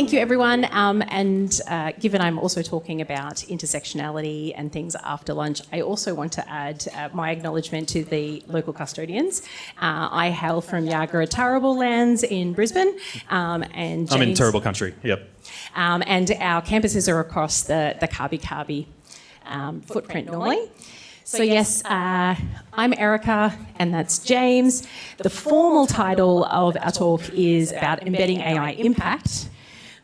Thank you, everyone. Given I'm also talking about intersectionality and things after lunch, I also want to add my acknowledgement to the local custodians. I hail from Yagara Turrbal lands in Brisbane. And I'm in Turrbal country, yep. And our campuses are across the Kabi footprint normally. So yes, I'm Erica and that's James. The formal title of our talk is about embedding AI impact.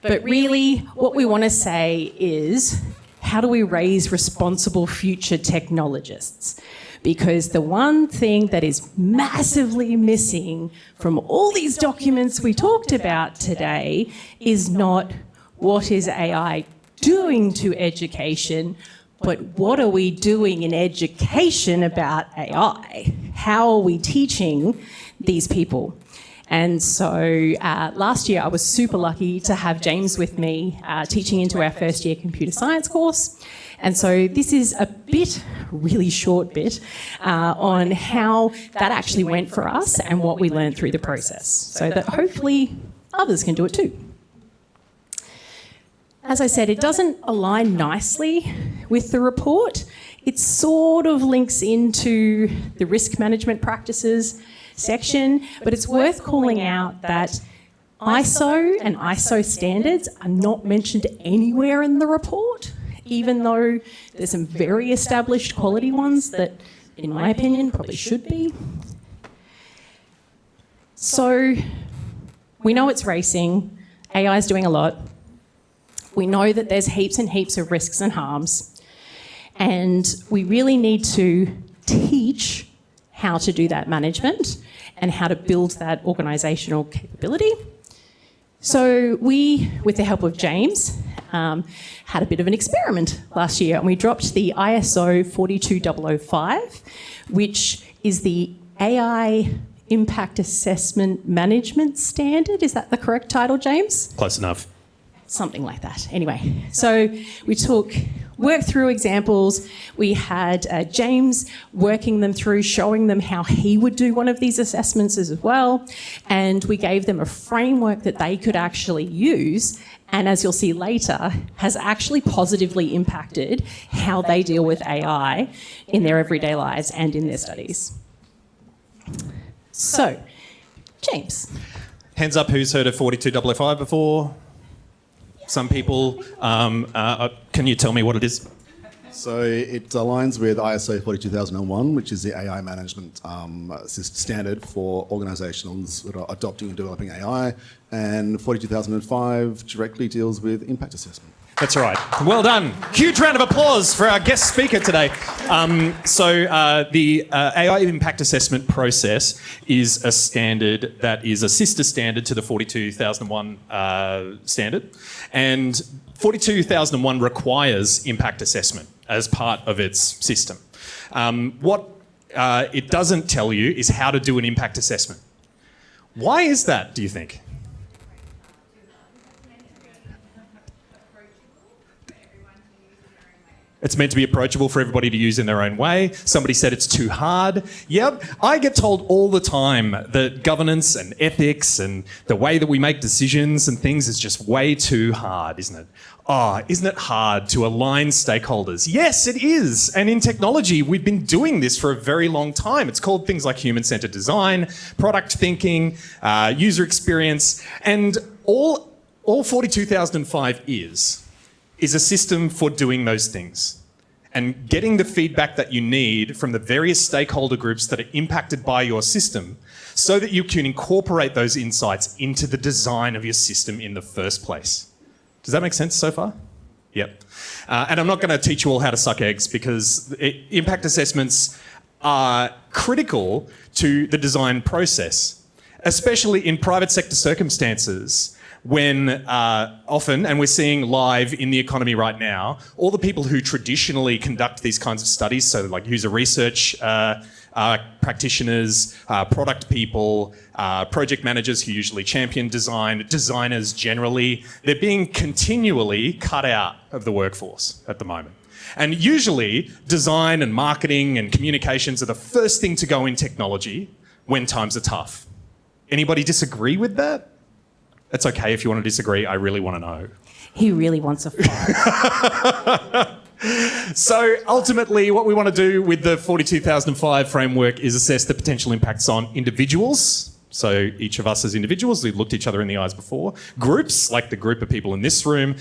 But really what we want to say is, how do we raise responsible future technologists? Because the one thing that is massively missing from all these documents we talked about today is not what is AI doing to education, but what are we doing in education about AI? How are we teaching these people? And so last year I was super lucky to have James with me teaching into our first year computer science course. And so this is a really short bit, on how that actually went for us and what we learned through the process, so that hopefully others can do it too. As I said, it doesn't align nicely with the report. It sort of links into the risk management practices section, but it's worth calling out that ISO and ISO standards are not mentioned anywhere in the report, even though there's some very established quality ones that, in my opinion, probably should be. So we know it's racing, AI is doing a lot. We know that there's heaps and heaps of risks and harms, and we really need to teach how to do that management and how to build that organisational capability. So we, with the help of James, had a bit of an experiment last year, and we dropped the ISO 42005, which is the AI Impact Assessment Management Standard. Is that the correct title, James? Close enough. Something like that. Anyway, so we worked through examples. We had James working them through, showing them how he would do one of these assessments as well. And we gave them a framework that they could actually use. And as you'll see later, has actually positively impacted how they deal with AI in their everyday lives and in their studies. So, James. Hands up, who's heard of 42005 before? Some people. Can you tell me what it is? So it aligns with ISO 42001, which is the AI management standard for organisations that are adopting and developing AI, and 42005 directly deals with impact assessment. That's right. Well done. Huge round of applause for our guest speaker today. The AI impact assessment process is a standard that is a sister standard to the 42001 standard. And 42001 requires impact assessment as part of its system. What it doesn't tell you is how to do an impact assessment. Why is that, do you think? It's meant to be approachable for everybody to use in their own way. Somebody said it's too hard. Yep, I get told all the time that governance and ethics and the way that we make decisions and things is just way too hard, isn't it? Oh, isn't it hard to align stakeholders? Yes, it is. And in technology, we've been doing this for a very long time. It's called things like human-centered design, product thinking, user experience, and all 42005 is a system for doing those things and getting the feedback that you need from the various stakeholder groups that are impacted by your system so that you can incorporate those insights into the design of your system in the first place. Does that make sense so far? Yep. And I'm not going to teach you all how to suck eggs because impact assessments are critical to the design process, especially in private sector circumstances when often, and we're seeing live in the economy right now, all the people who traditionally conduct these kinds of studies, so like user research practitioners, product people, project managers who usually champion design, designers generally, they're being continually cut out of the workforce at the moment. And usually design and marketing and communications are the first thing to go in technology when times are tough. Anybody disagree with that? It's okay if you want to disagree. I really want to know. He really wants a fight. So ultimately, what we want to do with the 42005 framework is assess the potential impacts on individuals. So each of us as individuals, we've looked each other in the eyes before. Groups, like the group of people in this room,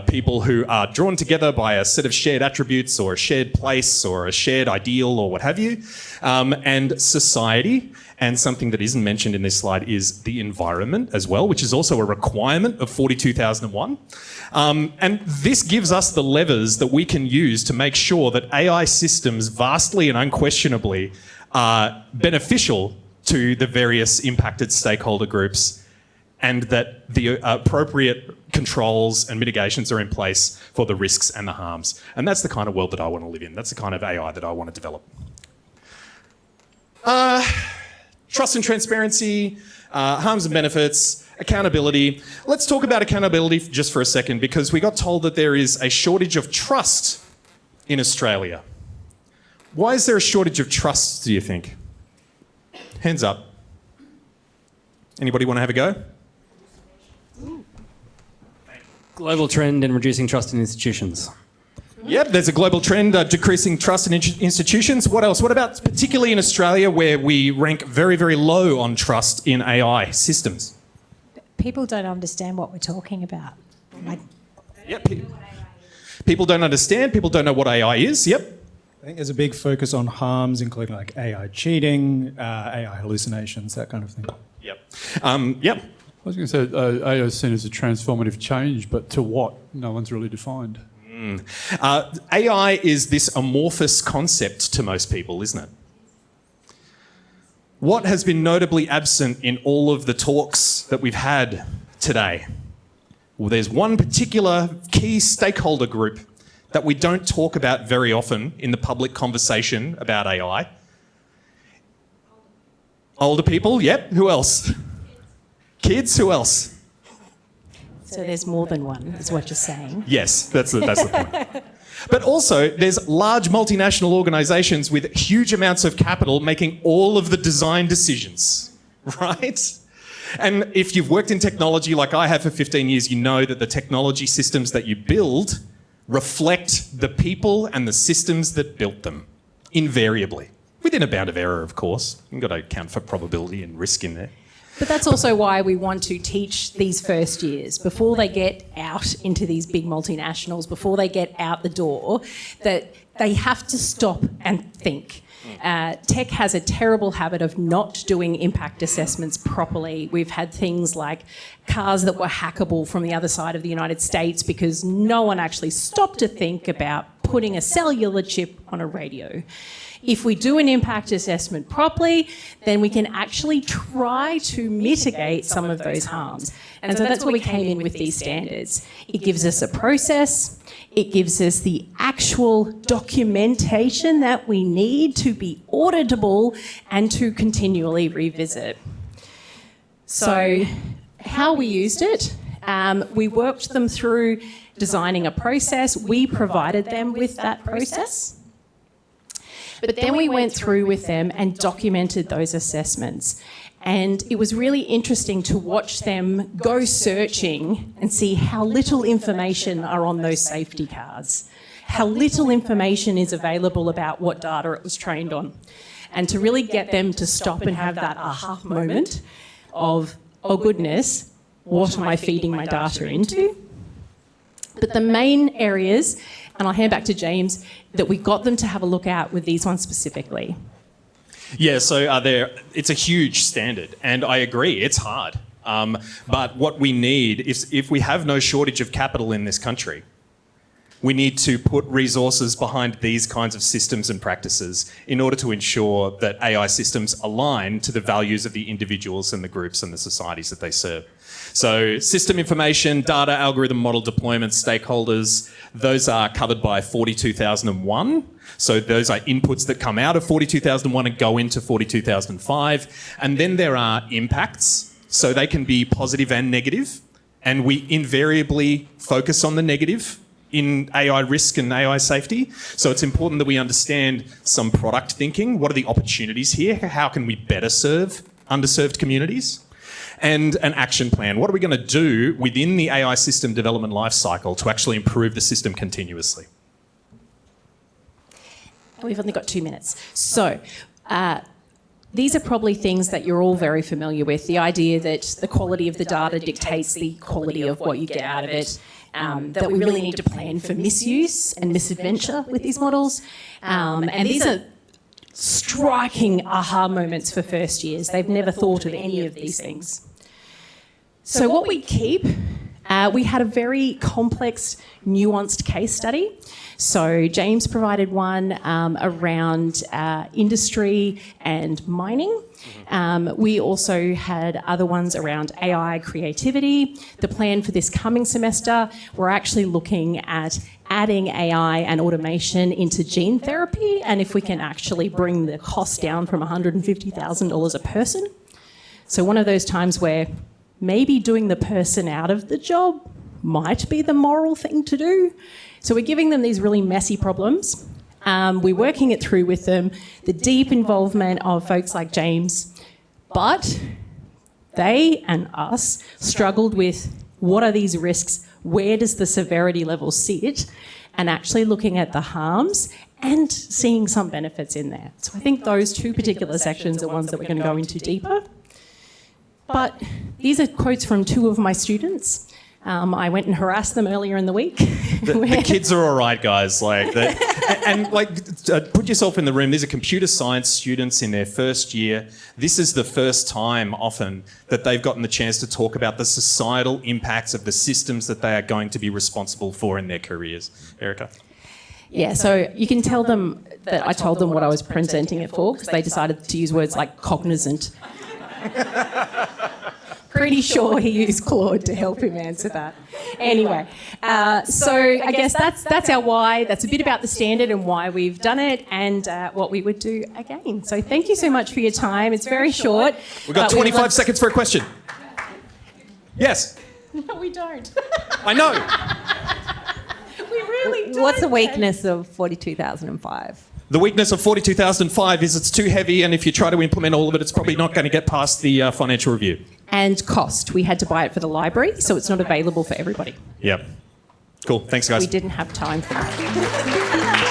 people who are drawn together by a set of shared attributes or a shared place or a shared ideal or what have you. And society. And something that isn't mentioned in this slide is the environment as well, which is also a requirement of 42001. And this gives us the levers that we can use to make sure that AI systems vastly and unquestionably are beneficial to the various impacted stakeholder groups, and that the appropriate controls and mitigations are in place for the risks and the harms. And that's the kind of world that I want to live in. That's the kind of AI that I want to develop. Trust and transparency, harms and benefits, accountability. Let's talk about accountability just for a second, because we got told that there is a shortage of trust in Australia. Why is there a shortage of trust, do you think? Hands up. Anybody want to have a go? Global trend in reducing trust in institutions. Yep, there's a global trend decreasing trust in institutions. What else? What about particularly in Australia, where we rank very, very low on trust in AI systems? People don't understand what we're talking about. Yep. People don't understand. People don't know what AI is. Yep. I think there's a big focus on harms, including like AI cheating, AI hallucinations, that kind of thing. Yep. I Yep. was going to say AI is seen as a transformative change, but to what? No one's really defined. AI is this amorphous concept to most people, isn't it? What has been notably absent in all of the talks that we've had today? Well, there's one particular key stakeholder group that we don't talk about very often in the public conversation about AI. Older people, yep. Who else? Kids, who else? So there's more than one, is what you're saying. Yes, that's the point. But also, there's large multinational organisations with huge amounts of capital making all of the design decisions, right? And if you've worked in technology like I have for 15 years, you know that the technology systems that you build reflect the people and the systems that built them, invariably. Within a bound of error, of course. You've got to account for probability and risk in there. But that's also why we want to teach these first years, before they get out into these big multinationals, before they get out the door, that they have to stop and think. Tech has a terrible habit of not doing impact assessments properly. We've had things like cars that were hackable from the other side of the United States because no one actually stopped to think about putting a cellular chip on a radio. If we do an impact assessment properly, then we can actually try to mitigate some of those harms. And so that's where we came in with these standards. It gives us a process, it gives us the actual documentation that we need to be auditable and to continually revisit. So how we used it, we worked them through designing a process. We provided them with that process. But then we went through with them and documented those assessments. And it was really interesting to watch them go searching and see how little information are on those safety cards, how little information is available about what data it was trained on. And to really get them to stop and have that aha moment of, oh goodness, what am I feeding my data into? But the main areas, and I'll hand back to James, that we got them to have a look at with these ones specifically. Yeah, so it's a huge standard, and I agree, it's hard. But what we need is, if we have no shortage of capital in this country, we need to put resources behind these kinds of systems and practices in order to ensure that AI systems align to the values of the individuals and the groups and the societies that they serve. So system information, data, algorithm, model deployment, stakeholders, those are covered by 42001. So those are inputs that come out of 42001 and go into 42005. And then there are impacts. So they can be positive and negative. And we invariably focus on the negative in AI risk and AI safety. So it's important that we understand some product thinking. What are the opportunities here? How can we better serve underserved communities? and an action plan. What are we going to do within the AI system development lifecycle to actually improve the system continuously? We've only got 2 minutes. So, these are probably things that you're all very familiar with. The idea that the quality of the data dictates the quality of what you get out of it. That we really need to plan for misuse and misadventure with these models. And these are striking aha moments for first years. They've never thought of any of these things. So what we keep, we had a very complex, nuanced case study. So James provided one around industry and mining. We also had other ones around AI creativity. The plan for this coming semester, we're actually looking at adding AI and automation into gene therapy, and if we can actually bring the cost down from $150,000 a person. So one of those times where maybe doing the person out of the job might be the moral thing to do. So we're giving them these really messy problems. We're working it through with them, the deep involvement of folks like James, but they and us struggled with what are these risks, where does the severity level sit, and actually looking at the harms and seeing some benefits in there. So I think those two particular sections are ones that we're going to go into deeper. But these are quotes from 2 of my students. I went and harassed them earlier in the week. The kids are all right, guys. Put yourself in the room. These are computer science students in their first year. This is the first time often that they've gotten the chance to talk about the societal impacts of the systems that they are going to be responsible for in their careers. Erica? Yeah, so you can tell them that I told them what I was presenting it for because they decided to use words like cognizant. Pretty sure he used Claude to help him answer that. Anyway, so I guess that's our why. That's a bit about the standard and why we've done it and what we would do again. So thank you so much for your time. It's very short. We've got 25 seconds for a question. Yes? No, we don't. I know. We really don't. What's the weakness of 42,005? The weakness of 42,005 is it's too heavy, and if you try to implement all of it, it's probably not going to get past the financial review. And cost. We had to buy it for the library, so it's not available for everybody. Yep. Cool. Thanks, guys. We didn't have time for that.